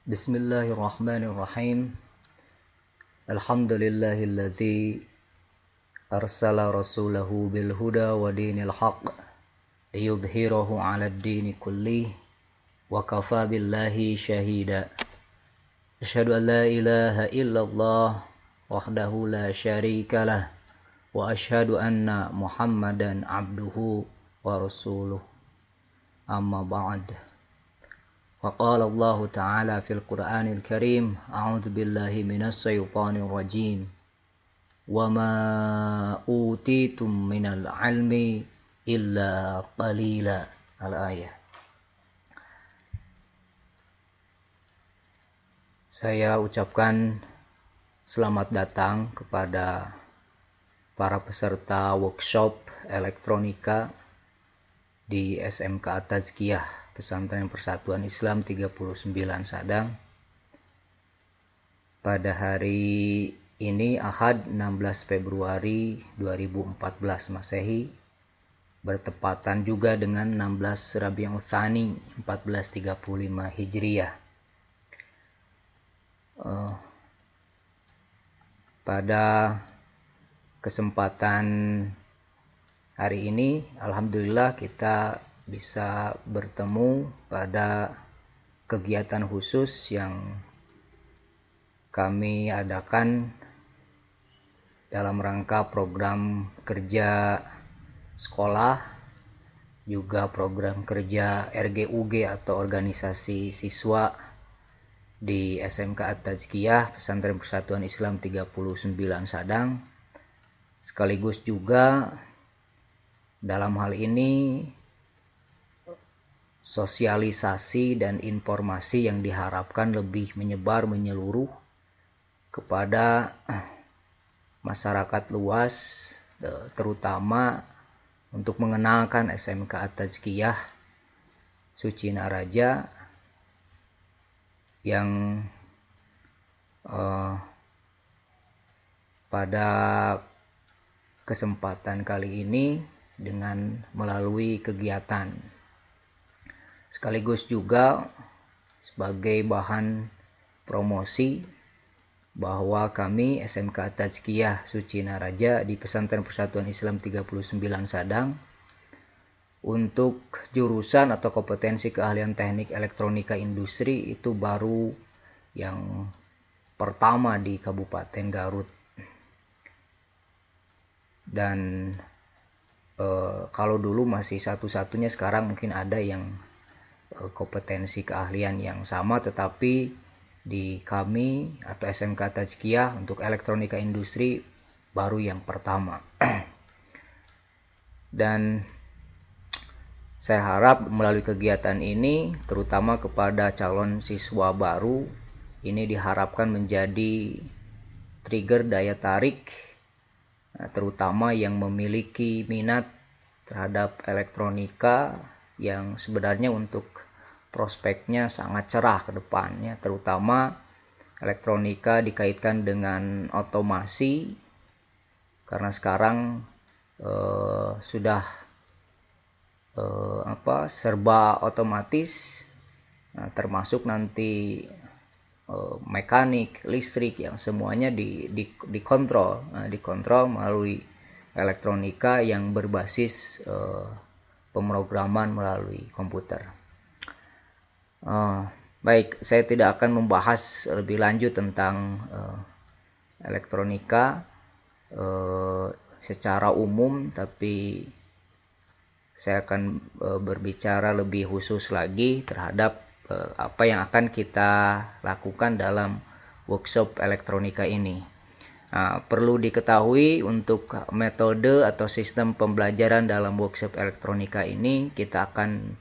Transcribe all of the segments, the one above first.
Bismillahirrahmanirrahim. Alhamdulillahilladzi arsala rasulahu bil huda wa dinil haqq liyudhhirahu 'alad dini kullih wa kafa billahi syahida. Asyhadu an la ilaha illallah wahdahu la syarikalah wa asyhadu anna Muhammadan abduhu wa rasuluh. Amma ba'd. وقال الله تعالى في القرآن الكريم أعوذ بالله من الشيطان الرجيم وما أوتيتم من العلم إلا قليلا الآية. Saya ucapkan selamat datang kepada para peserta workshop elektronika di SMK Tazkiyah Pesantren Persatuan Islam 39 Sadang. Pada hari ini Ahad 16 Februari 2014 Masehi, bertepatan juga dengan 16 Rabiul Tsani 1435 Hijriah. Pada kesempatan hari ini alhamdulillah kita bisa bertemu pada kegiatan khusus yang kami adakan dalam rangka program kerja sekolah, juga program kerja RGUG atau organisasi siswa di SMK At-Tazkiyah Pesantren Persatuan Islam 39 Sadang. Sekaligus juga dalam hal ini sosialisasi dan informasi yang diharapkan lebih menyebar menyeluruh kepada masyarakat luas, terutama untuk mengenalkan SMK At-Tazkiyah Sucinaraja yang pada kesempatan kali ini dengan melalui kegiatan sekaligus juga sebagai bahan promosi bahwa kami SMK Tazkiyah Sucinaraja di Pesantren Persatuan Islam 39 Sadang untuk jurusan atau kompetensi keahlian teknik elektronika industri itu baru yang pertama di Kabupaten Garut. Dan kalau dulu masih satu-satunya, sekarang mungkin ada yang kompetensi keahlian yang sama, tetapi di kami atau SMK Tazkiyah untuk elektronika industri baru yang pertama. Dan saya harap melalui kegiatan ini, terutama kepada calon siswa baru, ini diharapkan menjadi trigger daya tarik, terutama yang memiliki minat terhadap elektronika, yang sebenarnya untuk prospeknya sangat cerah ke depannya, terutama elektronika dikaitkan dengan otomasi, karena sekarang sudah serba otomatis, termasuk nanti mekanik, listrik, yang semuanya dikontrol melalui elektronika yang berbasis pemrograman melalui komputer. Baik, saya tidak akan membahas lebih lanjut tentang elektronika secara umum, tapi saya akan berbicara lebih khusus lagi terhadap apa yang akan kita lakukan dalam workshop elektronika ini. Perlu diketahui untuk metode atau sistem pembelajaran dalam workshop elektronika ini kita akan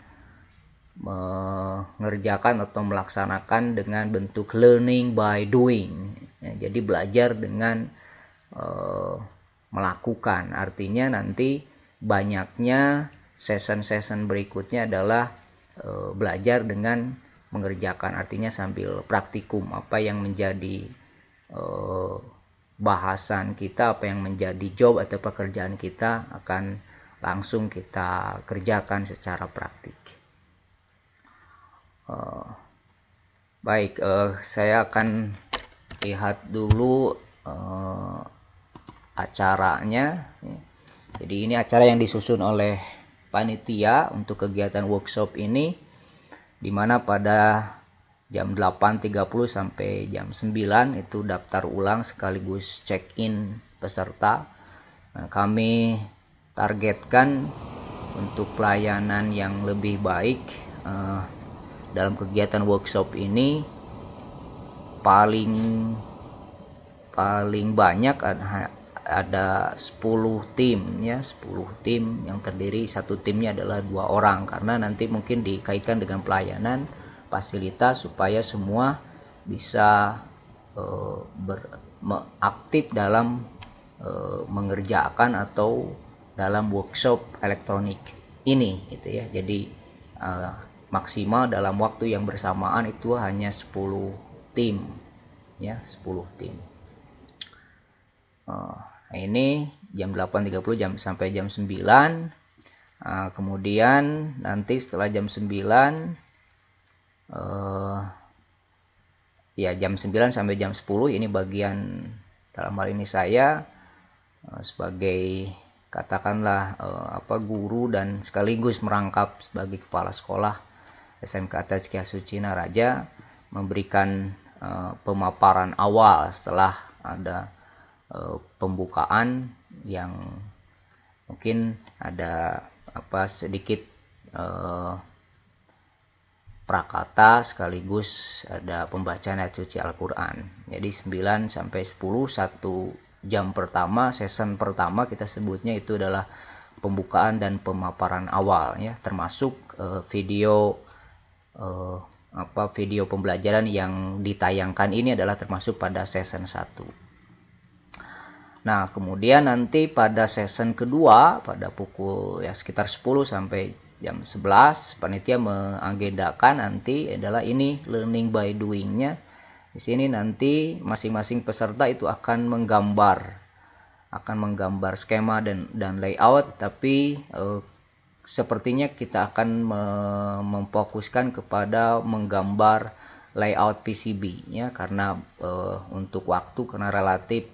mengerjakan atau melaksanakan dengan bentuk learning by doing. Jadi belajar dengan melakukan. Artinya nanti banyaknya session-session berikutnya adalah belajar dengan mengerjakan. Artinya sambil praktikum apa yang menjadi bahasan kita, apa yang menjadi job atau pekerjaan kita akan langsung kita kerjakan secara praktik. Baik, saya akan lihat dulu acaranya. Jadi ini acara yang disusun oleh panitia untuk kegiatan workshop ini, di mana pada jam 8.30 sampai jam 9 itu daftar ulang sekaligus check-in peserta. Nah, kami targetkan untuk pelayanan yang lebih baik dalam kegiatan workshop ini paling banyak ada 10 tim ya, 10 tim yang terdiri, satu timnya adalah 2 orang, karena nanti mungkin dikaitkan dengan pelayanan fasilitas supaya semua bisa aktif dalam mengerjakan atau dalam workshop elektronik ini gitu ya. Jadi maksimal dalam waktu yang bersamaan itu hanya 10 tim ya, 10 tim. Nah, ini jam 8.30 sampai jam 9. Kemudian nanti setelah jam 9 ya jam 9 sampai jam 10 ini bagian, dalam hal ini saya sebagai katakanlah guru dan sekaligus merangkap sebagai kepala sekolah SMK Tajkia Sucina Raja, memberikan pemaparan awal setelah ada pembukaan yang mungkin ada sedikit prakata sekaligus ada pembacaan ayat suci Al-Quran. Jadi 9 sampai 10, 1 jam pertama, season pertama kita sebutnya itu adalah pembukaan dan pemaparan awal ya, termasuk video video pembelajaran yang ditayangkan ini adalah termasuk pada season 1. Nah, kemudian nanti pada season kedua pada pukul ya sekitar 10 sampai jam 11 panitia mengagendakan nanti adalah ini learning by doing-nya. Di sini nanti masing-masing peserta itu akan menggambar skema dan layout, tapi sepertinya kita akan memfokuskan kepada menggambar layout PCB ya, karena untuk waktu karena relatif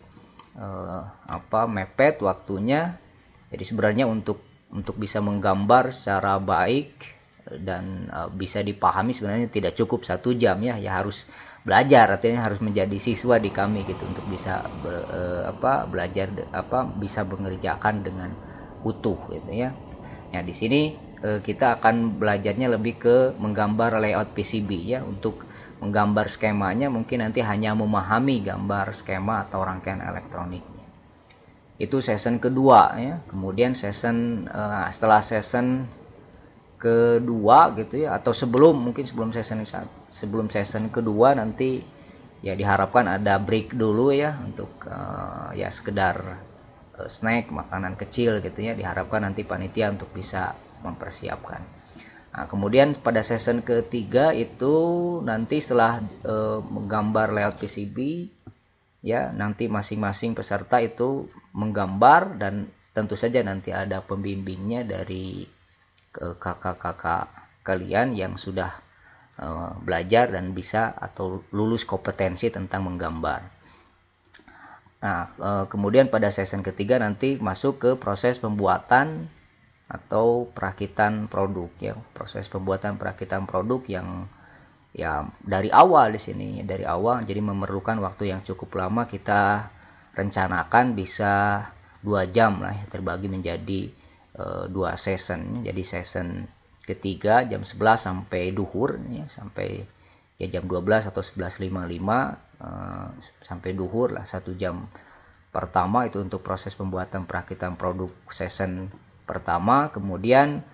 mepet waktunya. Jadi sebenarnya untuk bisa menggambar secara baik dan bisa dipahami sebenarnya tidak cukup 1 jam ya, harus belajar, artinya harus menjadi siswa di kami gitu untuk bisa belajar bisa mengerjakan dengan utuh gitu ya. Nah, di sini kita akan belajarnya lebih ke menggambar layout PCB ya. Untuk menggambar skemanya mungkin nanti hanya memahami gambar skema atau rangkaian elektroniknya. Itu season kedua ya. Kemudian setelah season kedua gitu ya, atau sebelum season kedua nanti ya diharapkan ada break dulu ya untuk ya sekedar snack, makanan kecil gitu ya, diharapkan nanti panitia untuk bisa mempersiapkan. Nah, kemudian pada season ketiga itu nanti setelah menggambar layout PCB ya, nanti masing-masing peserta itu menggambar dan tentu saja nanti ada pembimbingnya dari kakak-kakak kalian yang sudah belajar dan bisa atau lulus kompetensi tentang menggambar. Nah, kemudian pada season ketiga nanti masuk ke proses pembuatan atau perakitan produk ya, proses pembuatan perakitan produk yang ya dari awal di sini, dari awal, jadi memerlukan waktu yang cukup lama. Kita rencanakan bisa 2 jam lah ya, terbagi menjadi 2 season. Jadi season ketiga jam 11 sampai duhur ya, sampai ya jam 12 atau 11.55 sampai duhur lah, 1 jam pertama itu untuk proses pembuatan perakitan produk season pertama. Kemudian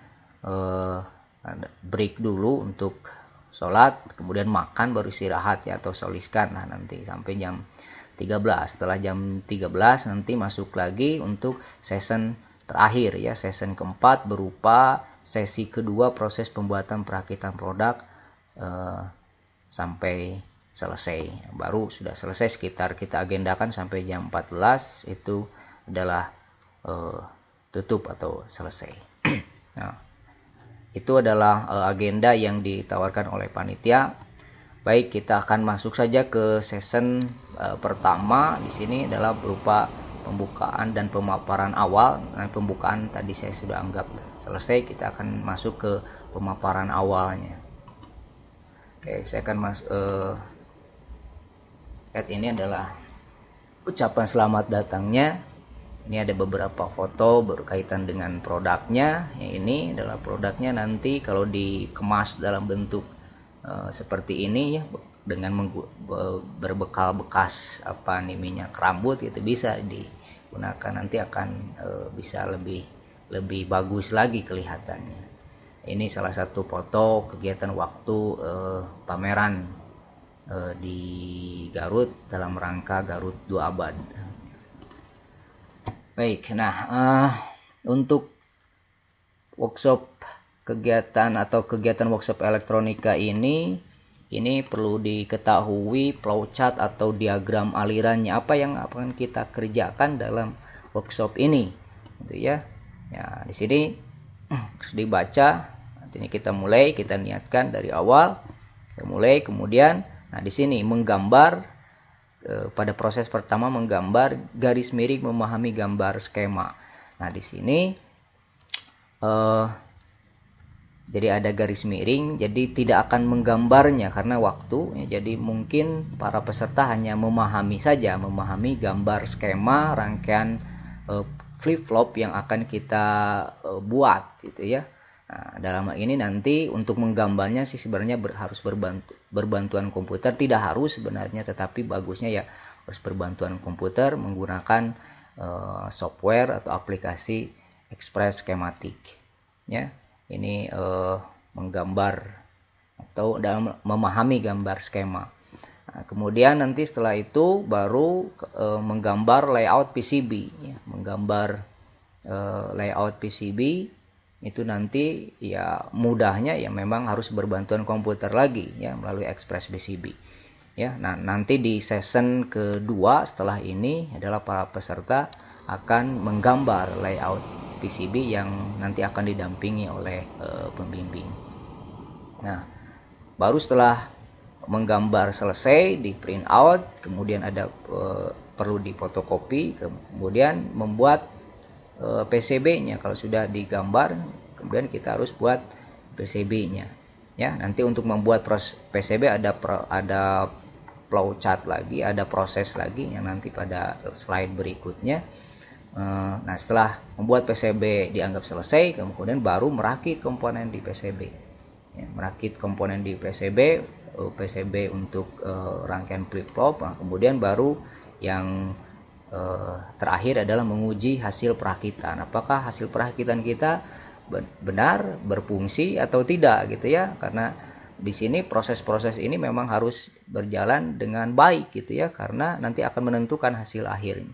break dulu untuk sholat, kemudian makan, baru istirahat ya, atau soliskan lah nanti sampai jam 13. Setelah jam 13 nanti masuk lagi untuk season terakhir ya, season keempat berupa sesi kedua proses pembuatan perakitan produk sampai selesai. Baru sudah selesai, sekitar kita agendakan sampai jam 14 itu adalah tutup atau selesai. Nah, itu adalah agenda yang ditawarkan oleh panitia. Baik, kita akan masuk saja ke season pertama. Di sini adalah berupa pembukaan dan pemaparan awal. Nah, pembukaan tadi saya sudah anggap selesai. Kita akan masuk ke pemaparan awalnya. Oke, saya akan lihat ini adalah ucapan selamat datangnya. Ini ada beberapa foto berkaitan dengan produknya. Ini adalah produknya, nanti kalau dikemas dalam bentuk seperti ini ya, dengan berbekal bekas minyak rambut, itu bisa digunakan, nanti akan bisa lebih bagus lagi kelihatannya. Ini salah satu foto kegiatan waktu pameran di Garut dalam rangka Garut 2 Abad. Baik, nah untuk workshop kegiatan workshop elektronika ini perlu diketahui flowchart atau diagram alirannya, apa yang akan kita kerjakan dalam workshop ini, gitu ya. Ya, di sini harus dibaca. Nanti kita mulai, kita niatkan dari awal, kita mulai, kemudian di sini menggambar. Pada proses pertama menggambar garis miring memahami gambar skema. Nah, di sini jadi ada garis miring, jadi tidak akan menggambarnya karena waktu ya, jadi mungkin para peserta hanya memahami gambar skema rangkaian flip flop yang akan kita buat, gitu ya. Nah, dalam hal ini nanti untuk menggambarnya sih sebenarnya harus berbantuan komputer, tidak harus sebenarnya, tetapi bagusnya ya harus berbantuan komputer menggunakan software atau aplikasi Express Schematic ya. Ini menggambar atau dalam memahami gambar skema. Nah, kemudian nanti setelah itu baru menggambar layout PCB ya. Menggambar layout PCB itu nanti ya mudahnya ya memang harus berbantuan komputer lagi ya melalui Express PCB ya. Nah, nanti di season kedua setelah ini adalah para peserta akan menggambar layout PCB yang nanti akan didampingi oleh pembimbing. Nah, baru setelah menggambar selesai di print out, kemudian ada perlu difotokopi, kemudian membuat PCB-nya. Kalau sudah digambar, kemudian kita harus buat PCB-nya ya. Nanti untuk membuat PCB ada flowchart lagi, ada proses lagi yang nanti pada slide berikutnya. Nah, setelah membuat PCB dianggap selesai, kemudian baru merakit komponen di PCB ya, merakit komponen di PCB untuk rangkaian flip flop. Nah, kemudian baru yang terakhir adalah menguji hasil perakitan, apakah hasil perakitan kita benar berfungsi atau tidak, gitu ya. Karena di sini proses-proses ini memang harus berjalan dengan baik, gitu ya, karena nanti akan menentukan hasil akhirnya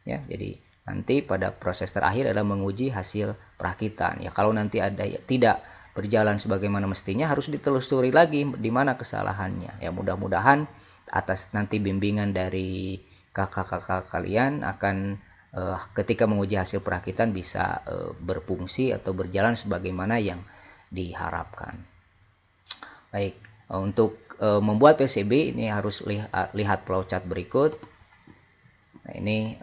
ya. Jadi nanti pada proses terakhir adalah menguji hasil perakitan ya. Kalau nanti ada ya tidak berjalan sebagaimana mestinya, harus ditelusuri lagi di mana kesalahannya ya. Mudah-mudahan atas nanti bimbingan dari kakak-kakak kalian akan ketika menguji hasil perakitan bisa berfungsi atau berjalan sebagaimana yang diharapkan. Baik, untuk membuat PCB ini harus lihat flowchart berikut. Nah, ini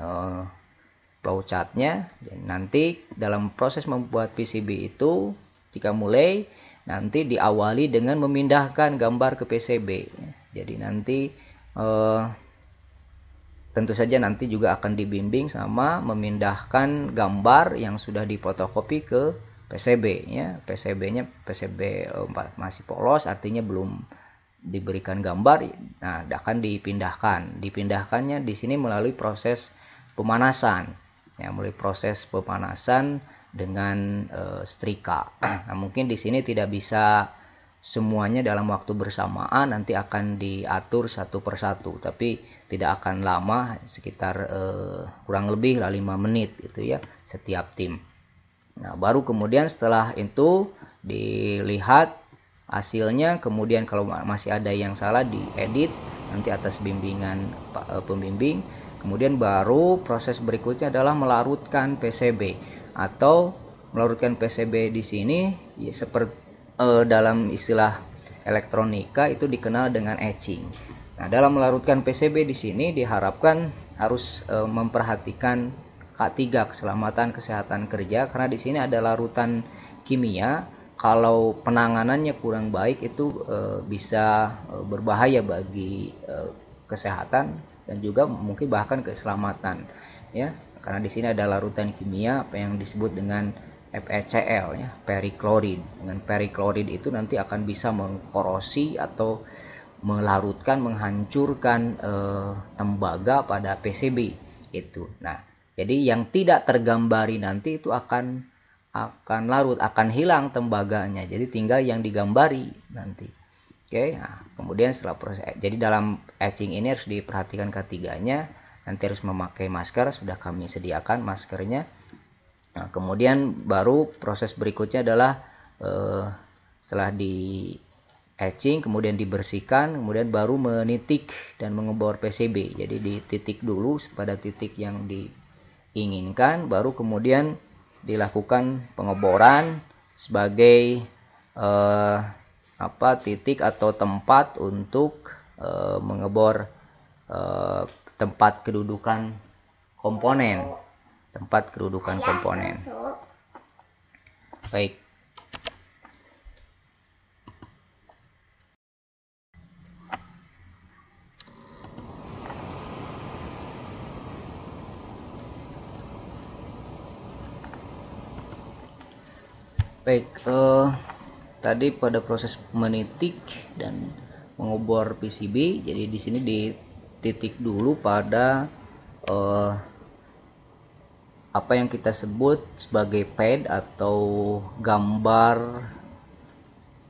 flowchartnya. Nanti dalam proses membuat PCB itu jika mulai nanti diawali dengan memindahkan gambar ke PCB. Jadi nanti tentu saja nanti juga akan dibimbing sama memindahkan gambar yang sudah difotokopi ke PCB ya. PCB-nya masih polos, artinya belum diberikan gambar. Nah, akan dipindahkannya di sini melalui proses pemanasan ya, melalui proses pemanasan dengan setrika. Nah, mungkin di sini tidak bisa semuanya dalam waktu bersamaan, nanti akan diatur satu persatu, tapi tidak akan lama, sekitar kurang lebih 5 menit gitu ya setiap tim. Nah, baru kemudian setelah itu dilihat hasilnya, kemudian kalau masih ada yang salah diedit nanti atas bimbingan pembimbing. Kemudian baru proses berikutnya adalah melarutkan PCB, atau melarutkan PCB di sini ya, seperti dalam istilah elektronika itu dikenal dengan etching. Nah, dalam melarutkan PCB di sini diharapkan harus memperhatikan K3, keselamatan kesehatan kerja, karena di sini ada larutan kimia. Kalau penanganannya kurang baik itu bisa berbahaya bagi kesehatan dan juga mungkin bahkan keselamatan, ya. Karena di sini ada larutan kimia apa yang disebut dengan FeCl, ya, periklorid. Dengan periklorid itu nanti akan bisa mengkorosi atau melarutkan, menghancurkan tembaga pada PCB itu. Nah, jadi yang tidak tergambari nanti itu akan larut, akan hilang tembaganya. Jadi tinggal yang digambari nanti. Oke, nah, kemudian setelah proses, jadi dalam etching ini harus diperhatikan ketiganya. Nanti harus memakai masker, sudah kami sediakan maskernya. Nah, kemudian baru proses berikutnya adalah setelah di etching kemudian dibersihkan, kemudian baru menitik dan mengebor PCB. Jadi dititik dulu pada titik yang diinginkan, baru kemudian dilakukan pengeboran sebagai titik atau tempat untuk mengebor tempat kedudukan komponen. Baik. Tadi pada proses menitik dan mengebor PCB, jadi di sini dititik dulu pada apa yang kita sebut sebagai pad atau gambar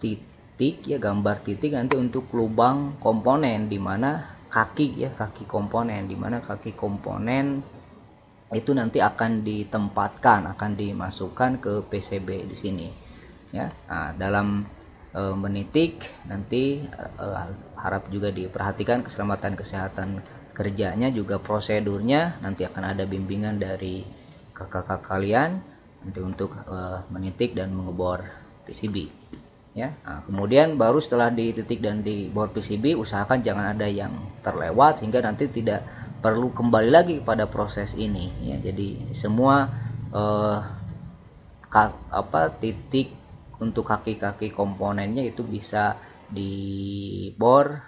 titik, ya, gambar titik nanti untuk lubang komponen, di mana kaki komponen, di mana kaki komponen itu nanti akan ditempatkan, akan dimasukkan ke PCB di sini, ya. Nah, dalam menitik nanti harap juga diperhatikan keselamatan kesehatan kerjanya, juga prosedurnya nanti akan ada bimbingan dari kakak-kakak kalian nanti untuk menitik dan mengebor PCB, ya. Nah, kemudian baru setelah dititik dan dibor PCB, usahakan jangan ada yang terlewat sehingga nanti tidak perlu kembali lagi pada proses ini, ya. Jadi semua titik untuk kaki-kaki komponennya itu bisa dibor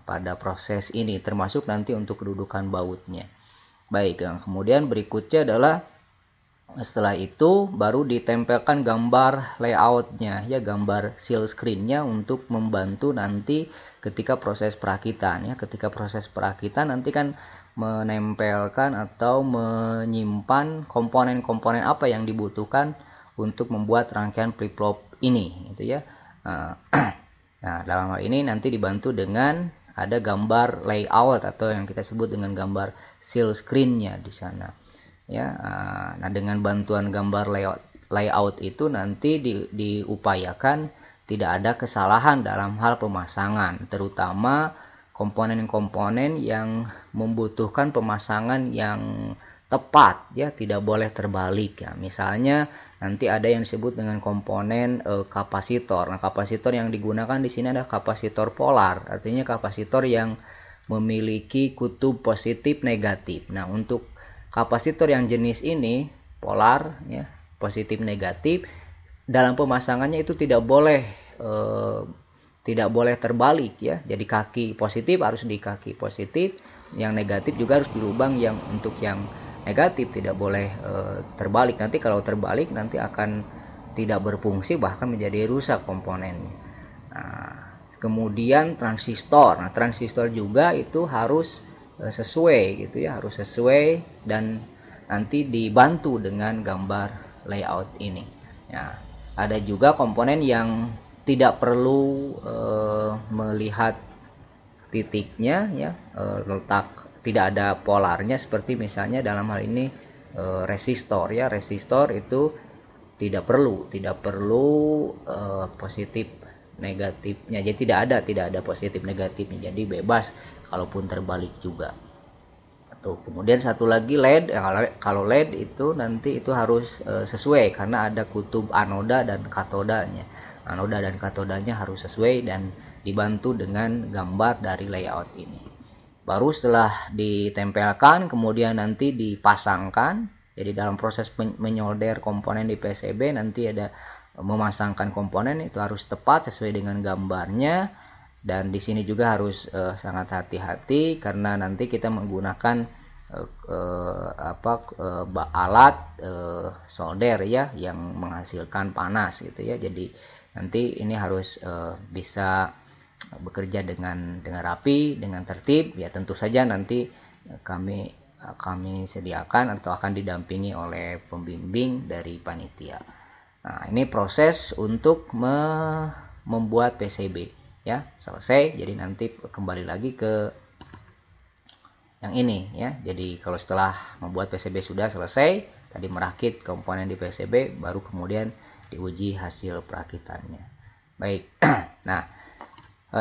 pada proses ini, termasuk nanti untuk kedudukan bautnya. Baik, yang kemudian berikutnya adalah setelah itu baru ditempelkan gambar layoutnya, ya, gambar seal screennya untuk membantu nanti ketika proses perakitan, ya. Ketika proses perakitan nanti kan menempelkan atau menyimpan komponen-komponen apa yang dibutuhkan untuk membuat rangkaian flip-flop ini, gitu, ya. Nah, dalam hal ini nanti dibantu dengan ada gambar layout atau yang kita sebut dengan gambar seal screennya di sana, ya. Nah, dengan bantuan gambar layout itu nanti diupayakan tidak ada kesalahan dalam hal pemasangan, terutama komponen-komponen yang membutuhkan pemasangan yang tepat, ya, tidak boleh terbalik, ya. Misalnya nanti ada yang disebut dengan komponen kapasitor. Nah, kapasitor yang digunakan di sini ada kapasitor polar, artinya kapasitor yang memiliki kutub positif negatif. Nah, untuk kapasitor yang jenis ini polar, ya, positif negatif, dalam pemasangannya itu tidak boleh terbalik, ya. Jadi kaki positif harus di kaki positif, yang negatif juga harus di lubang yang untuk yang negatif, tidak boleh terbalik. Nanti kalau terbalik nanti akan tidak berfungsi, bahkan menjadi rusak komponennya. Nah, kemudian transistor. Nah, transistor juga itu harus sesuai, gitu, ya, harus sesuai dan nanti dibantu dengan gambar layout ini. Nah, ada juga komponen yang tidak perlu melihat titiknya, ya, letak, tidak ada polarnya, seperti misalnya dalam hal ini resistor, ya. Resistor itu tidak perlu positif negatifnya, jadi tidak ada positif negatifnya, jadi bebas kalaupun terbalik juga. Tuh, kemudian satu lagi LED. Kalau LED itu nanti itu harus sesuai karena ada kutub anoda dan katodanya. anoda dan katodanya harus sesuai dan dibantu dengan gambar dari layout ini. Baru setelah ditempelkan kemudian nanti dipasangkan. Jadi dalam proses menyolder komponen di PCB nanti ada memasangkan komponen, itu harus tepat sesuai dengan gambarnya. Dan di sini juga harus sangat hati-hati karena nanti kita menggunakan alat solder ya yang menghasilkan panas gitu ya. Jadi nanti ini harus bisa bekerja dengan rapi, dengan tertib ya. Tentu saja nanti kami sediakan atau akan didampingi oleh pembimbing dari panitia. Nah, ini proses untuk membuat PCB ya, selesai. Jadi nanti kembali lagi ke yang ini ya. Jadi kalau setelah membuat PCB sudah selesai, tadi merakit komponen di PCB, baru kemudian diuji hasil perakitannya. Baik. Nah,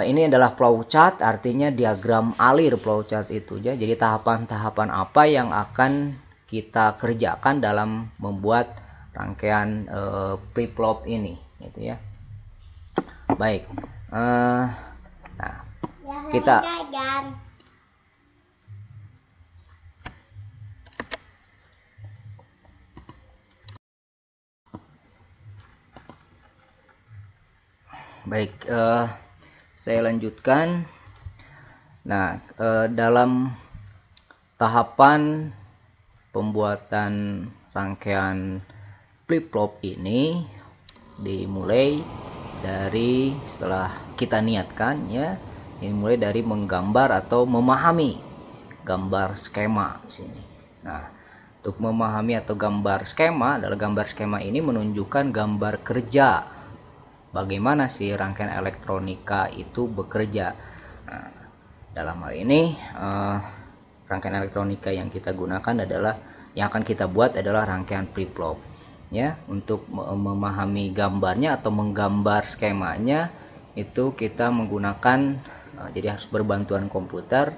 ini adalah flowchart, artinya diagram alir flowchart itu ya. Jadi tahapan-tahapan apa yang akan kita kerjakan dalam membuat rangkaian flip-flop ini gitu ya. Baik. Nah, kita baik, saya lanjutkan. Nah, dalam tahapan pembuatan rangkaian flip-flop ini dimulai dari setelah kita niatkan ya, ini mulai dari menggambar atau memahami gambar skema di sini. Nah, untuk memahami atau gambar skema, adalah gambar skema ini menunjukkan gambar kerja bagaimana sih rangkaian elektronika itu bekerja. Nah, dalam hal ini rangkaian elektronika yang kita gunakan adalah, yang akan kita buat adalah rangkaian flip-flop ya. Untuk memahami gambarnya atau menggambar skemanya itu kita menggunakan jadi harus berbantuan komputer.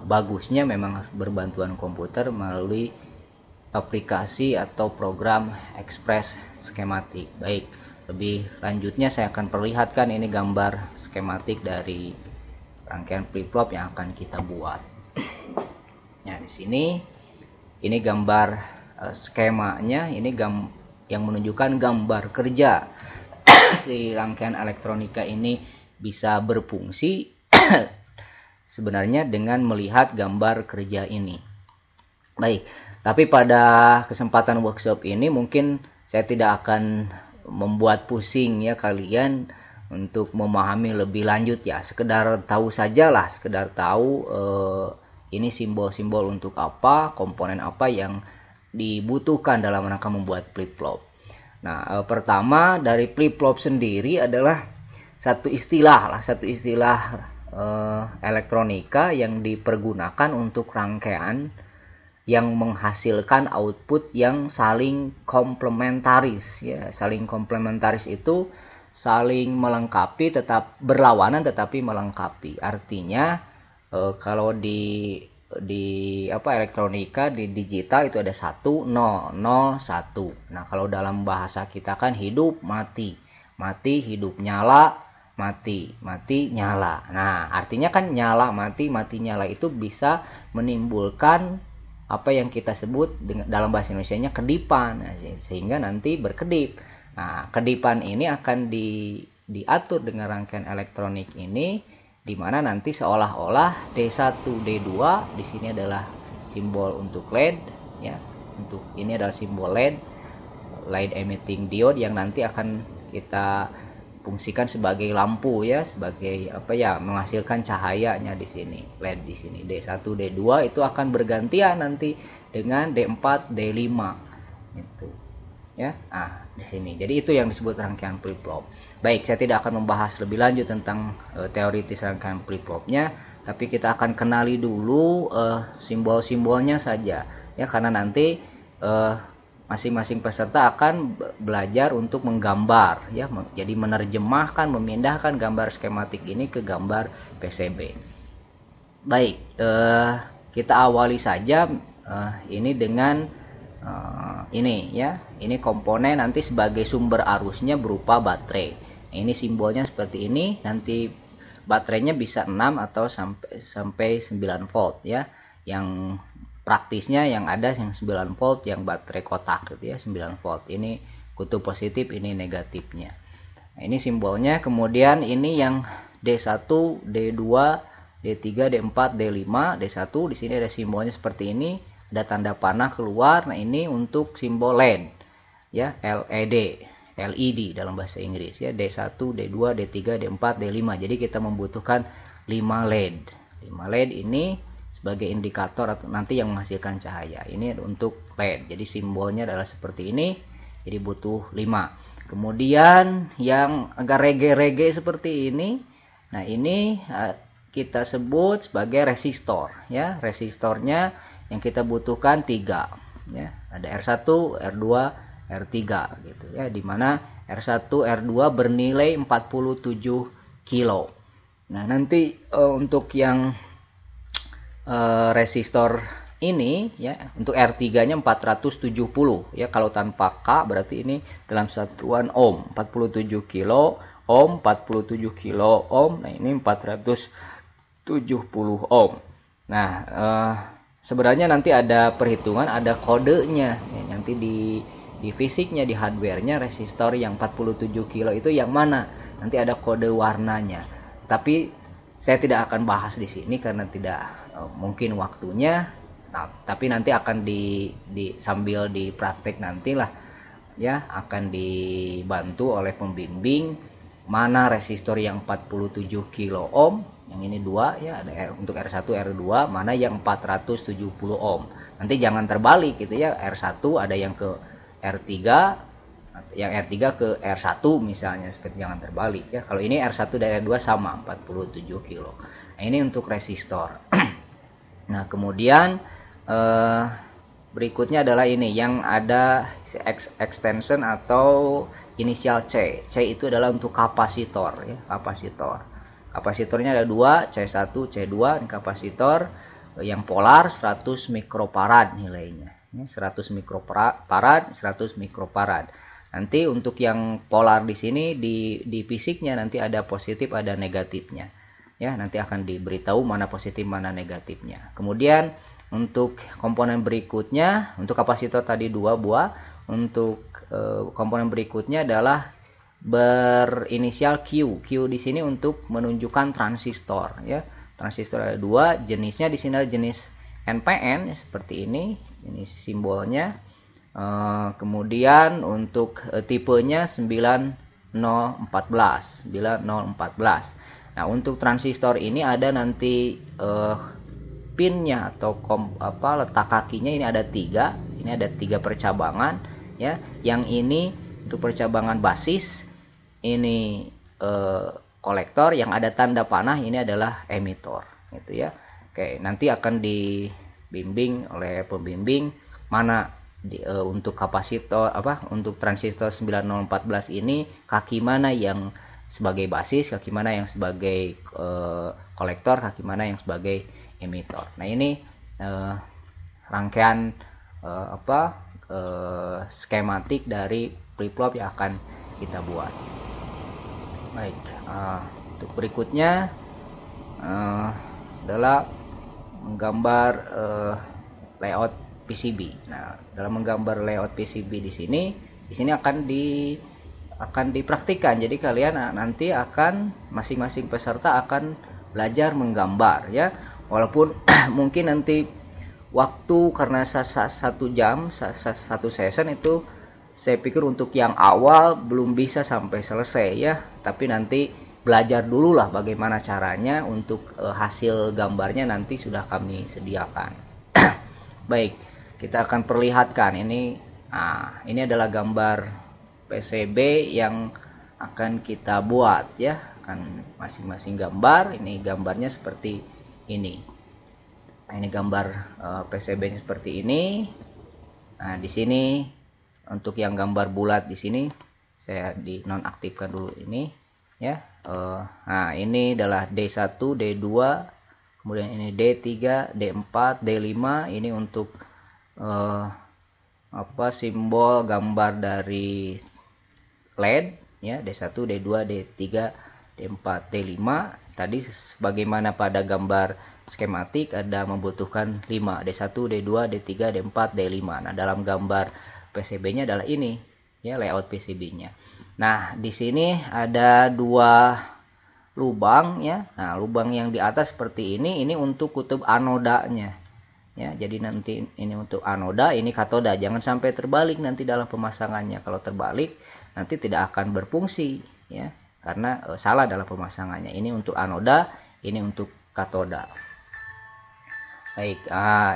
Bagusnya memang harus berbantuan komputer melalui aplikasi atau program Express Schematic. Baik, lebih lanjutnya saya akan perlihatkan ini gambar skematik dari rangkaian flip-flop yang akan kita buat. Nah, di sini ini gambar skemanya, ini yang menunjukkan gambar kerja si rangkaian elektronika ini bisa berfungsi sebenarnya dengan melihat gambar kerja ini. Baik, tapi pada kesempatan workshop ini mungkin saya tidak akan membuat pusing ya kalian untuk memahami lebih lanjut ya. Sekedar tahu sajalah, sekedar tahu ini simbol-simbol untuk apa, komponen apa yang dibutuhkan dalam rangka membuat flip-flop. Nah, pertama dari flip-flop sendiri adalah satu istilah elektronika yang dipergunakan untuk rangkaian yang menghasilkan output yang saling komplementaris ya. Saling komplementaris itu saling melengkapi, tetap berlawanan tetapi melengkapi. Artinya kalau di elektronika di digital itu ada 1 0 0 1. Nah, kalau dalam bahasa kita kan hidup mati, mati hidup, nyala mati, mati nyala. Nah, artinya kan nyala mati, mati nyala itu bisa menimbulkan apa yang kita sebut dalam bahasa Indonesianya kedipan, sehingga nanti berkedip. Nah, kedipan ini akan diatur dengan rangkaian elektronik ini, di mana nanti seolah-olah D1, D2 di sini adalah simbol untuk LED ya. Untuk ini adalah simbol LED, light emitting diode, yang nanti akan kita fungsikan sebagai lampu ya, sebagai menghasilkan cahayanya di sini. LED di sini D1, D2 itu akan bergantian nanti dengan D4, D5 itu ya. Nah, di sini. Jadi itu yang disebut rangkaian flip-flop. Baik, saya tidak akan membahas lebih lanjut tentang teoritis rangkaian flip-flopnya, tapi kita akan kenali dulu simbol-simbolnya saja ya, karena nanti masing-masing peserta akan belajar untuk menggambar ya, jadi menerjemahkan, memindahkan gambar skematik ini ke gambar PCB. Baik, kita awali saja ini dengan ini ya. Ini komponen nanti sebagai sumber arusnya berupa baterai. Ini simbolnya seperti ini. Nanti baterainya bisa 6 atau sampai 9 volt ya. Yang praktisnya yang ada yang 9 volt, yang baterai kotak gitu ya, 9 volt. Ini kutub positif, ini negatifnya. Nah, ini simbolnya. Kemudian ini yang D1, D2, D3, D4, D5, D1. Di sini ada simbolnya seperti ini, ada tanda panah keluar. Nah, ini untuk simbol LED ya, LED dalam bahasa Inggris ya, D1, D2, D3, D4, D5. Jadi kita membutuhkan 5 LED. 5 LED ini sebagai indikator atau nanti yang menghasilkan cahaya. Ini untuk LED. Jadi simbolnya adalah seperti ini. Jadi butuh 5. Kemudian yang agak rege-rege seperti ini. Nah, ini kita sebut sebagai resistor ya. Resistornya yang kita butuhkan 3 ya. Ada R1, R2, R3 gitu ya, dimana R1, R2 bernilai 47 kilo. Nah, nanti untuk yang resistor ini ya, untuk R3 nya 470 ya, kalau tanpa K berarti ini dalam satuan ohm, 47 kilo ohm, 47 kilo ohm. Nah, ini 470 ohm. Nah, sebenarnya nanti ada perhitungan, ada kodenya ya, nanti di fisiknya, di hardware-nya, resistor yang 47 kilo itu yang mana, nanti ada kode warnanya. Tapi saya tidak akan bahas di sini karena tidak mungkin waktunya. Nah, tapi nanti akan sambil dipraktek nantilah ya, akan dibantu oleh pembimbing mana resistor yang 47 kilo ohm, yang ini 2 ya, ada untuk R1, R2, mana yang 470 ohm. Nanti jangan terbalik gitu ya, R1 ada yang ke R3, yang R3 ke R1 misalnya, seperti jangan terbalik ya. Kalau ini R1 dan R2 sama 47 kilo. Nah, ini untuk resistor. Nah, kemudian berikutnya adalah ini yang ada extension atau inisial C. C itu adalah untuk kapasitor ya, kapasitor. Kapasitornya ada 2, C1, C2. Kapasitor yang polar 100 mikrofarad nilainya. 100 mikrofarad, 100 mikrofarad. Nanti untuk yang polar di sini di fisiknya nanti ada positif, ada negatifnya. Ya, nanti akan diberitahu mana positif, mana negatifnya. Kemudian untuk komponen berikutnya, untuk kapasitor tadi 2 buah, untuk komponen berikutnya adalah berinisial Q. Q di sini untuk menunjukkan transistor ya. Transistor ada 2, jenisnya di sini ada jenis NPN ya, seperti ini, ini simbolnya. Kemudian untuk tipenya 9014. Nah, untuk transistor ini ada nanti pinnya atau letak kakinya, ini ada 3. Ini ada 3 percabangan ya. Yang ini untuk percabangan basis, ini kolektor, yang ada tanda panah ini adalah emitor gitu ya. Oke, nanti akan dibimbing oleh pembimbing mana untuk kapasitor untuk transistor 9014 ini kaki mana yang sebagai basis, kaki mana yang sebagai kolektor, kaki mana yang sebagai emitor. Nah, ini rangkaian skematik dari flip-flop yang akan kita buat. Baik, untuk berikutnya adalah menggambar layout PCB. Nah, dalam menggambar layout PCB di sini akan dipraktikkan. Jadi kalian nanti akan masing-masing peserta akan belajar menggambar ya. Walaupun mungkin nanti waktu karena 1 jam, 1 session itu saya pikir untuk yang awal belum bisa sampai selesai ya. Tapi nanti belajar dulu lah bagaimana caranya, untuk hasil gambarnya nanti sudah kami sediakan. Baik, kita akan perlihatkan ini. Nah, ini adalah gambar PCB yang akan kita buat ya. Akan masing-masing gambar. Ini gambarnya seperti ini. Nah, ini gambar PCB-nya seperti ini. Nah, di sini untuk yang gambar bulat di sini saya dinonaktifkan dulu ini ya. Nah, ini adalah D1, D2, kemudian ini D3, D4, D5. Ini untuk simbol gambar dari LED ya, D1, D2, D3, D4, D5. Tadi sebagaimana pada gambar skematik ada membutuhkan 5, D1, D2, D3, D4, D5. Nah, dalam gambar PCB-nya adalah ini, ya, layout PCB-nya. Nah, di sini ada 2 lubang, ya. Nah, lubang yang di atas seperti ini untuk kutub anodanya. Ya, jadi nanti ini untuk anoda, ini katoda. Jangan sampai terbalik nanti dalam pemasangannya. Kalau terbalik nanti tidak akan berfungsi, ya, karena salah dalam pemasangannya. Ini untuk anoda, ini untuk katoda. Baik,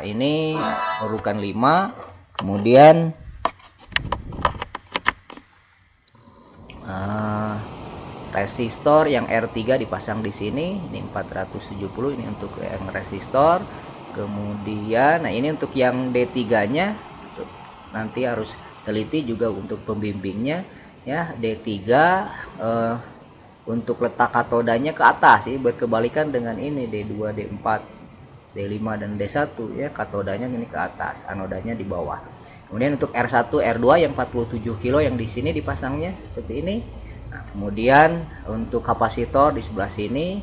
ini urutan 5. Kemudian resistor yang R3 dipasang di sini. Ini 470, ini untuk yang resistor. Kemudian, nah ini untuk yang D3-nya nanti harus teliti juga untuk pembimbingnya, ya. D3 untuk letak katodanya ke atas, ini berkebalikan dengan ini D2, D4, D5 dan D1, ya. Katodanya ini ke atas, anodanya di bawah. Kemudian untuk R1, R2 yang 47 kilo yang di sini dipasangnya seperti ini. Nah, kemudian untuk kapasitor di sebelah sini,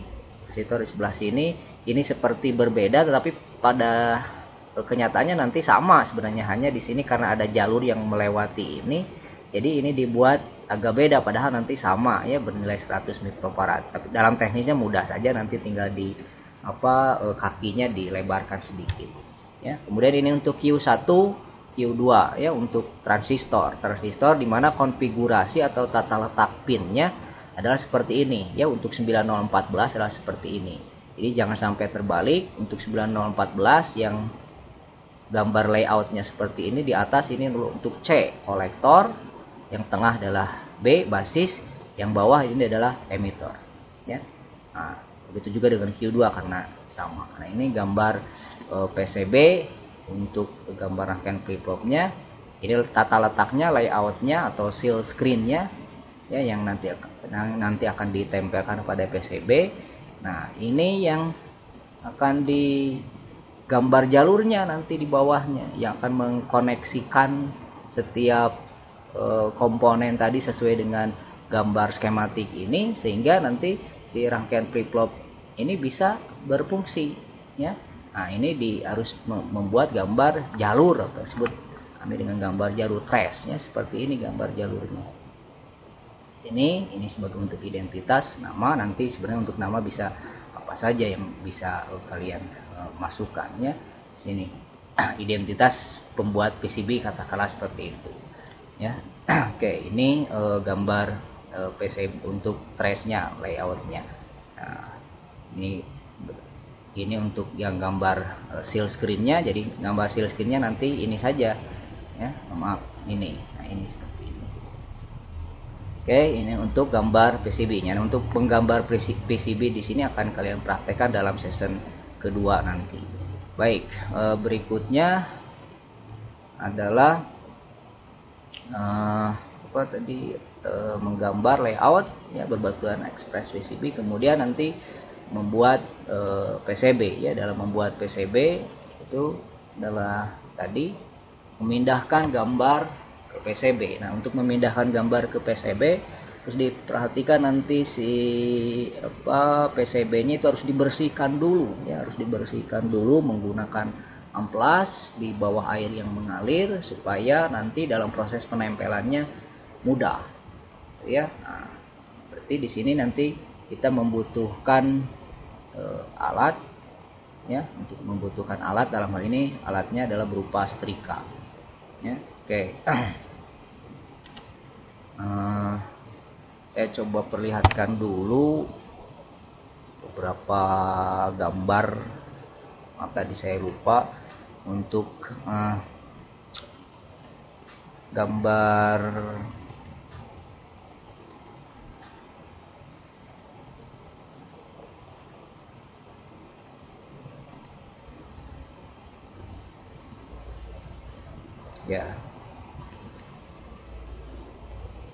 ini seperti berbeda, tetapi pada kenyataannya nanti sama sebenarnya, hanya di sini karena ada jalur yang melewati ini, jadi ini dibuat agak beda, padahal nanti sama, ya, bernilai 100 mikrofarad. Tapi dalam teknisnya mudah saja, nanti tinggal di kakinya dilebarkan sedikit, ya. Kemudian ini untuk Q1, Q2, ya, untuk transistor di mana konfigurasi atau tata letak pinnya adalah seperti ini, ya. Untuk 9014 adalah seperti ini. Jadi jangan sampai terbalik. Untuk 9014 yang gambar layoutnya seperti ini, di atas ini untuk C kolektor, yang tengah adalah B basis, yang bawah ini adalah emitor, ya. Nah, begitu juga dengan Q2 karena sama. Nah, ini gambar PCB untuk gambar rangkaian flip-flopnya. Ini tata letaknya, layoutnya atau seal screennya, ya, yang nanti akan ditempelkan pada PCB. Nah, ini yang akan digambar jalurnya nanti di bawahnya, yang akan mengkoneksikan setiap komponen tadi sesuai dengan gambar skematik ini, sehingga nanti si rangkaian flip-flop ini bisa berfungsi, ya. Nah, ini harus membuat gambar jalur tersebut, kami dengan gambar jalur trace, ya, seperti ini gambar jalurnya. Sini ini sebagai untuk identitas nama, nanti sebenarnya untuk nama bisa apa saja yang bisa kalian masukkan, ya. Sini identitas pembuat PCB, katakanlah seperti itu, ya. Oke, ini gambar PCB untuk trace-nya, layoutnya. Nah, ini untuk yang gambar seal screen-nya. Jadi gambar seal screen-nya nanti ini saja, ya, maaf, ini. Nah, ini seperti ini. Oke, ini untuk gambar PCB-nya. Nah, untuk penggambar PCB di sini akan kalian praktekkan dalam season kedua nanti. Baik, berikutnya adalah menggambar layout, ya, berbatuan ekspres PCB. Kemudian nanti membuat PCB, ya. Dalam membuat PCB itu adalah tadi memindahkan gambar ke PCB. Nah, untuk memindahkan gambar ke PCB terus diperhatikan nanti si PCB-nya itu harus dibersihkan dulu, ya, harus dibersihkan dulu menggunakan amplas di bawah air yang mengalir supaya nanti dalam proses penempelannya mudah, ya. Nah, berarti di sini nanti kita membutuhkan alat, ya. Untuk membutuhkan alat, dalam hal ini alatnya adalah berupa setrika, ya. Oke. Saya coba perlihatkan dulu beberapa gambar. Tadi saya lupa untuk gambar ya.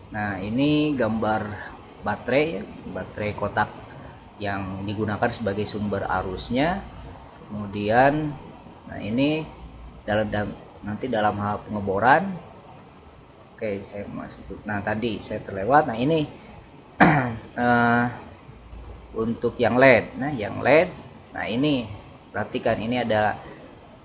Nah, ini gambar baterai, ya, baterai kotak yang digunakan sebagai sumber arusnya. Kemudian, nah ini nanti dalam hal pengeboran. Oke, saya masuk. Nah, tadi saya terlewat. Nah, ini Untuk yang LED, nah yang LED, nah ini perhatikan, ini ada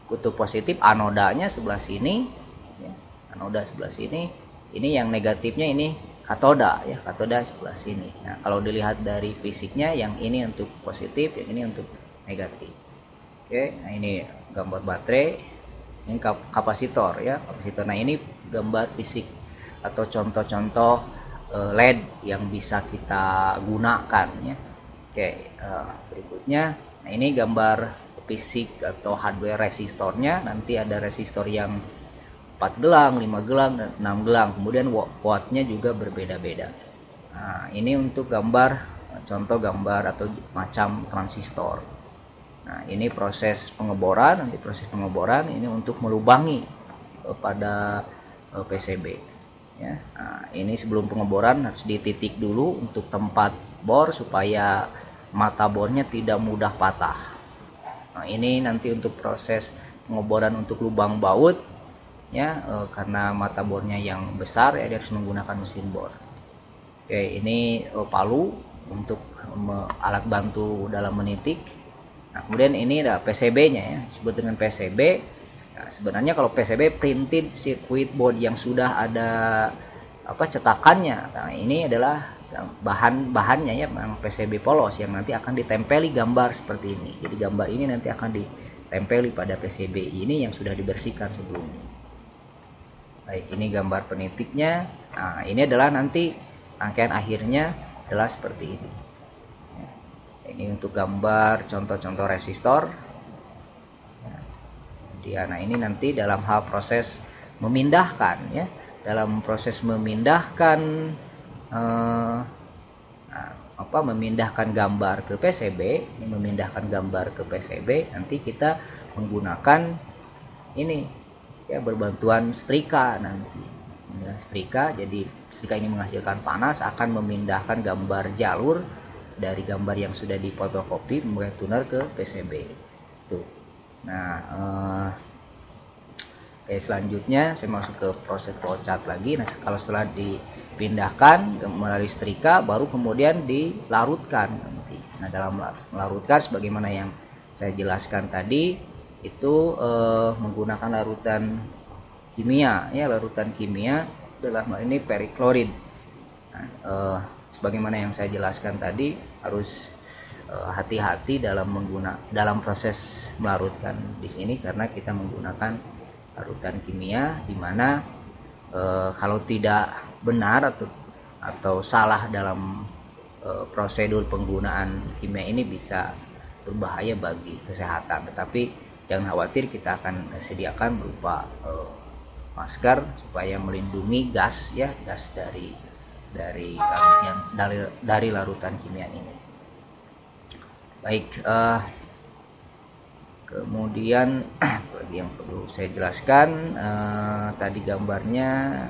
kutub positif, anodanya sebelah sini, ya, anoda sebelah sini, ini yang negatifnya ini katoda, ya katoda sebelah sini. Nah kalau dilihat dari fisiknya, yang ini untuk positif, yang ini untuk negatif. Oke, nah ini gambar baterai, ini kapasitor, ya kapasitor. Nah ini gambar fisik atau contoh-contoh LED yang bisa kita gunakan, ya. Oke, berikutnya, nah ini gambar fisik atau hardware resistornya. Nanti ada resistor yang 4 gelang, 5 gelang, dan 6 gelang. Kemudian wattnya juga berbeda-beda. Nah ini untuk gambar, contoh gambar atau macam transistor. Nah ini proses pengeboran, nanti proses pengeboran ini untuk melubangi pada PCB. Ya, nah, ini sebelum pengeboran harus dititik dulu untuk tempat bor supaya mata bornya tidak mudah patah. Nah ini nanti untuk proses pengeboran untuk lubang baut, ya karena mata bornya yang besar, ya dia harus menggunakan mesin bor. Oke, ini palu untuk alat bantu dalam menitik. Nah kemudian ini ada PCB-nya, ya disebut dengan PCB. Nah, sebenarnya kalau PCB printed circuit board yang sudah ada cetakannya. Nah ini adalah bahannya, ya PCB polos yang nanti akan ditempeli gambar seperti ini. Jadi gambar ini nanti akan ditempeli pada PCB ini yang sudah dibersihkan sebelumnya. Baik, ini gambar penitiknya. Nah ini adalah nanti rangkaian akhirnya adalah seperti ini. Ini untuk gambar contoh-contoh resistor. Nah ini nanti dalam hal proses memindahkan, ya dalam proses memindahkan memindahkan gambar ke PCB, ini memindahkan gambar ke PCB, nanti kita menggunakan ini, ya berbantuan setrika nanti, ya, setrika. Jadi setrika ini menghasilkan panas, akan memindahkan gambar jalur dari gambar yang sudah difotokopi menggunakan tuner ke PCB. Tuh. Nah, oke, selanjutnya saya masuk ke proses flowchart lagi. Nah, kalau setelah dipindahkan melalui setrika, baru kemudian dilarutkan nanti. Nah, dalam melarutkan sebagaimana yang saya jelaskan tadi, itu menggunakan larutan kimia, ya larutan kimia dalam hal ini periklorid. Nah, sebagaimana yang saya jelaskan tadi, harus hati-hati dalam proses melarutkan di sini, karena kita menggunakan larutan kimia, di mana kalau tidak benar atau salah dalam prosedur penggunaan kimia ini bisa berbahaya bagi kesehatan. Tetapi jangan khawatir, kita akan sediakan berupa masker supaya melindungi gas, ya gas dari larutan kimia ini. Baik, kemudian lagi yang perlu saya jelaskan, tadi gambarnya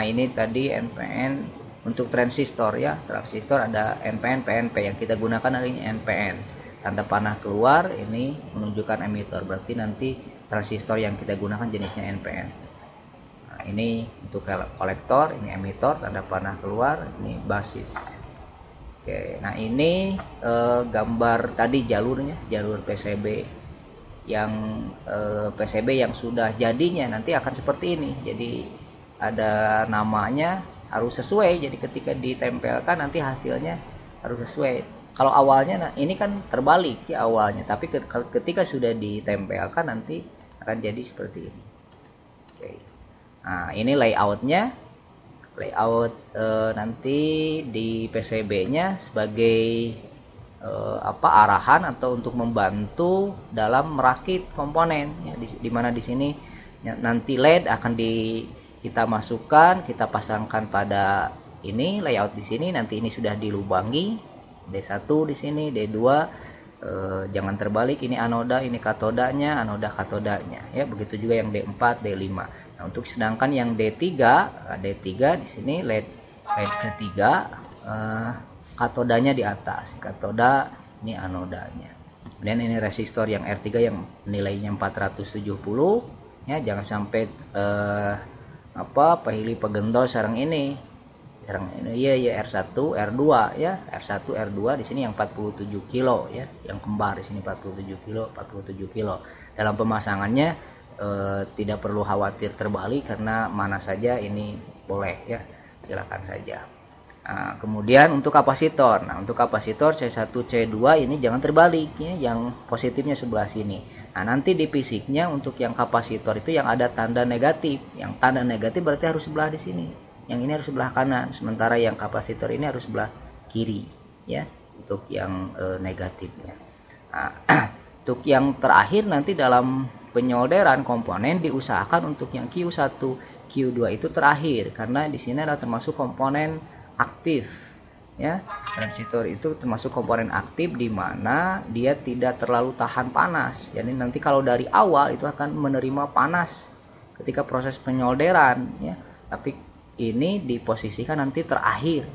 ini tadi NPN untuk transistor, ya transistor ada NPN, PNP. Yang kita gunakan adalah NPN, tanda panah keluar ini menunjukkan emitter, berarti nanti transistor yang kita gunakan jenisnya NPN. Nah, ini untuk kolektor, ini emitter, tanda panah keluar, ini basis. Oke, nah ini gambar tadi jalurnya, jalur PCB yang sudah jadinya nanti akan seperti ini. Jadi ada namanya, harus sesuai. Jadi ketika ditempelkan nanti hasilnya harus sesuai. Kalau awalnya, nah ini kan terbalik ya awalnya, tapi ketika sudah ditempelkan nanti akan jadi seperti ini. Oke. Nah ini layoutnya. Layout nanti di PCB-nya sebagai arahan atau untuk membantu dalam merakit komponen, ya, di mana di sini nanti LED akan kita masukkan, kita pasangkan pada ini layout di sini. Nanti ini sudah dilubangi, D1 di sini, D2 jangan terbalik, ini anoda, ini katodanya, anoda katodanya, ya begitu juga yang D4, D5. Nah, untuk sedangkan yang D3 di sini LED ketiga, katodanya di atas, katoda ini anodanya. Kemudian ini resistor yang R3 yang nilainya 470, ya jangan sampai pahili pegentos sareng ini ya R1 R2 ya, R1 R2 di sini yang 47 kilo ya, yang kembar di sini 47 kilo. Dalam pemasangannya tidak perlu khawatir terbalik karena mana saja ini boleh ya, silakan saja. Nah, kemudian untuk kapasitor, untuk kapasitor C1 C2 ini jangan terbalik ya, yang positifnya sebelah sini. Nah, nanti di fisiknya untuk yang kapasitor itu yang ada tanda negatif, yang tanda negatif berarti harus sebelah di sini, yang ini harus sebelah kanan, sementara yang kapasitor ini harus sebelah kiri ya, untuk yang negatifnya. Nah, untuk yang terakhir nanti dalam penyolderan komponen diusahakan untuk yang Q1 Q2 itu terakhir, karena di sini adalah termasuk komponen aktif ya. Transistor itu termasuk komponen aktif di mana dia tidak terlalu tahan panas. Jadi nanti kalau dari awal itu akan menerima panas ketika proses penyolderan ya. Tapi ini diposisikan nanti terakhir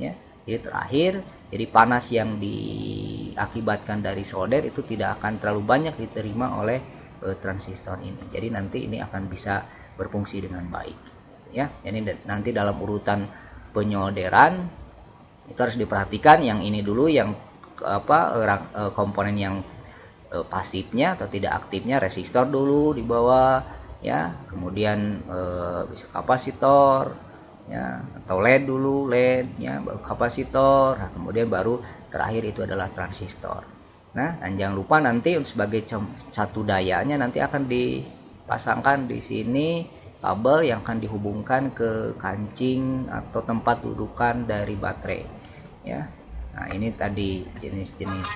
ya. Jadi terakhir, jadi panas yang diakibatkan dari solder itu tidak akan terlalu banyak diterima oleh transistor ini. Jadi nanti ini akan bisa berfungsi dengan baik ya. Jadi nanti dalam urutan penyolderan itu harus diperhatikan yang ini dulu, yang komponen yang pasifnya atau tidak aktifnya resistor dulu di bawah ya, kemudian bisa kapasitor ya, atau LED dulu, LED ya, baru kapasitor, nah, kemudian baru terakhir itu adalah transistor. Nah, dan jangan lupa nanti sebagai satu dayanya nanti akan dipasangkan di sini kabel yang akan dihubungkan ke kancing atau tempat dudukan dari baterai ya. Nah, ini tadi jenis-jenis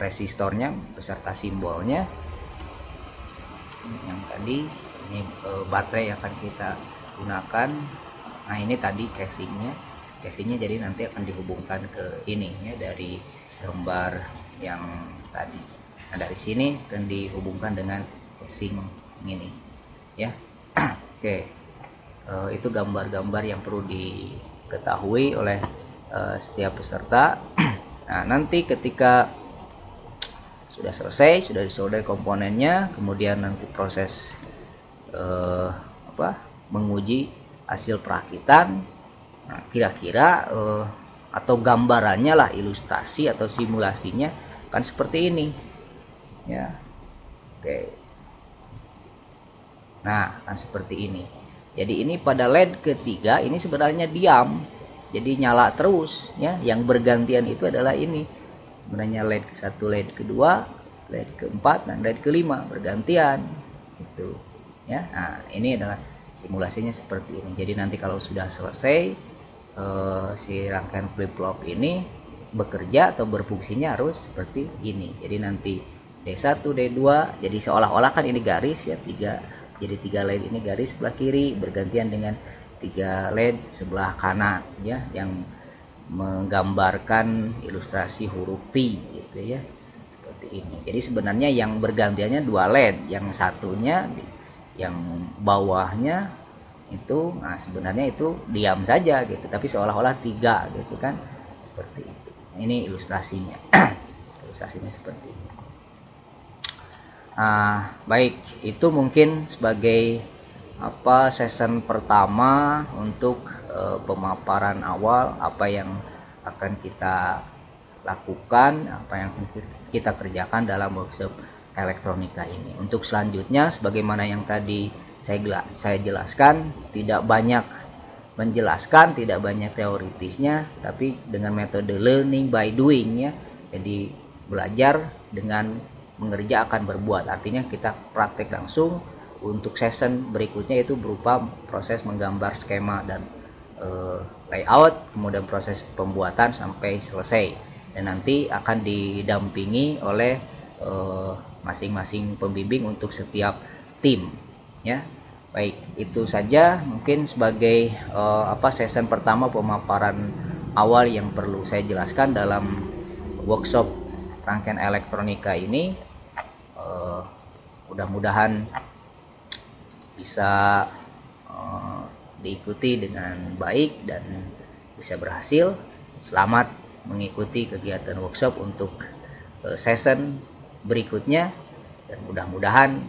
resistornya beserta simbolnya. Yang tadi ini baterai yang akan kita gunakan. Nah, ini tadi casingnya jadi nanti akan dihubungkan ke ini ya, dari gambar yang tadi. Nah, dari sini akan dihubungkan dengan casing ini ya. Oke, itu gambar-gambar yang perlu diketahui oleh setiap peserta. Nah, nanti ketika sudah selesai, sudah disolder komponennya, kemudian nanti proses menguji hasil perakitan. Nah, kira-kira atau gambarannya lah, ilustrasi atau simulasinya kan seperti ini ya. Oke. Nah, kan seperti ini. Jadi ini pada LED ketiga ini sebenarnya diam, jadi nyala terus ya. Yang bergantian itu adalah ini sebenarnya LED ke-1, LED kedua, LED keempat, dan LED kelima bergantian itu ya. Nah, ini adalah simulasinya seperti ini. Jadi nanti kalau sudah selesai si rangkaian flip-flop ini bekerja atau berfungsinya harus seperti ini. Jadi nanti D1, D2, jadi seolah-olah kan ini garis ya, jadi 3 LED ini garis sebelah kiri bergantian dengan 3 LED sebelah kanan ya, yang menggambarkan ilustrasi huruf V gitu ya, seperti ini. Jadi sebenarnya yang bergantiannya 2 LED, yang satunya yang bawahnya itu, nah sebenarnya itu diam saja gitu, tapi seolah-olah 3 gitu kan, seperti itu. Ini ilustrasinya. Ilustrasinya seperti ini. Baik, itu mungkin sebagai season pertama untuk pemaparan awal apa yang akan kita lakukan, apa yang kita kerjakan dalam workshop elektronika ini. Untuk selanjutnya, sebagaimana yang tadi saya jelaskan, tidak banyak menjelaskan, tidak banyak teoritisnya, tapi dengan metode learning by doing ya. Jadi belajar dengan mengerjakan, berbuat, artinya kita praktek langsung. Untuk season berikutnya itu berupa proses menggambar skema dan layout, kemudian proses pembuatan sampai selesai, dan nanti akan didampingi oleh masing-masing pembimbing untuk setiap tim ya. Baik, itu saja mungkin sebagai season pertama pemaparan awal yang perlu saya jelaskan dalam workshop rangkaian elektronika ini. Mudah-mudahan bisa diikuti dengan baik dan bisa berhasil. Selamat mengikuti kegiatan workshop untuk season berikutnya, dan mudah-mudahan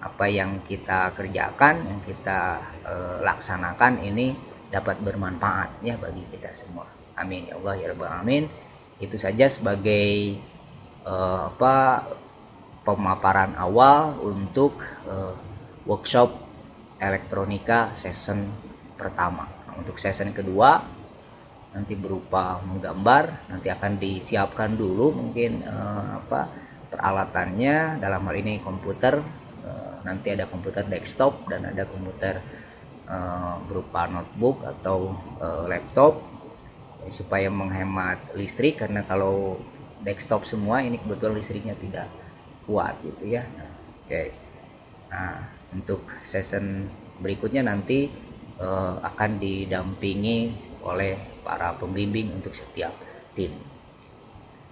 apa yang kita kerjakan, yang kita laksanakan ini dapat bermanfaat ya bagi kita semua. Amin ya Allah ya rabbal alamin. Itu saja sebagai pemaparan awal untuk workshop elektronika season pertama. Nah, untuk season kedua nanti berupa menggambar, nanti akan disiapkan dulu mungkin peralatannya, dalam hal ini komputer. Nanti ada komputer desktop dan ada komputer berupa notebook atau laptop, supaya menghemat listrik, karena kalau desktop semua ini kebetulan listriknya tidak kuat gitu ya. Oke. Nah, untuk season berikutnya nanti akan didampingi oleh para pembimbing untuk setiap tim.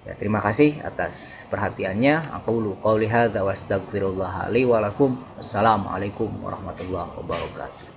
Ya, terima kasih atas perhatiannya. Aqulu qouli hadza wa astaghfirullah li wa lakum. Assalamualaikum warahmatullahi wabarakatuh.